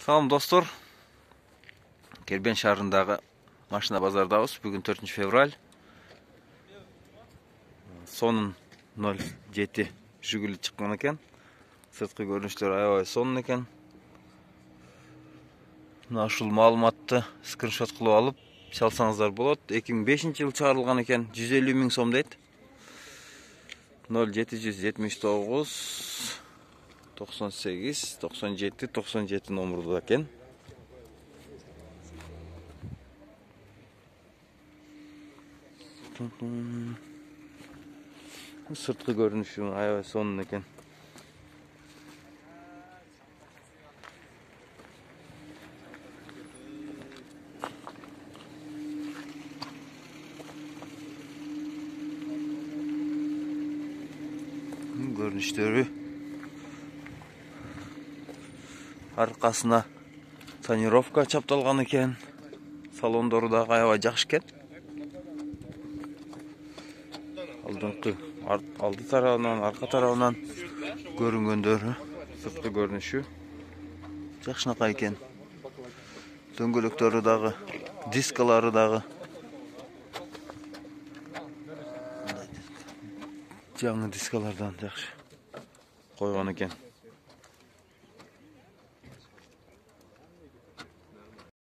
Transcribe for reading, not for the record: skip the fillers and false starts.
Salam dostlar. Кербен шаарындагы машина базардабыз. Бүгүн 4 февраль. Сонун 07 Жигули чыккан экен. Сырткы көрүнүштөр аябай сонун экен. Мына ушул маалыматты скриншот кылып алып салсаңыздар болот. 2005-жылы чыгарылган экен. 150 миң сом дейт. 0779 98 97 97 номерде экен. Сырткы көрүнүшү аябай сонун экен. Görünüşleri arkasına tonirovka çaptalgan eкен. Salondorу да аябай жакшы экен. Алды тарабынан, арка тарабынан көрүнгөндөрү, сырткы көрүнүшү жакшынакай экен. Дөңгөлөктөрү дагы, дискалары дагы жаңы дискалардан жакшы койгон экен.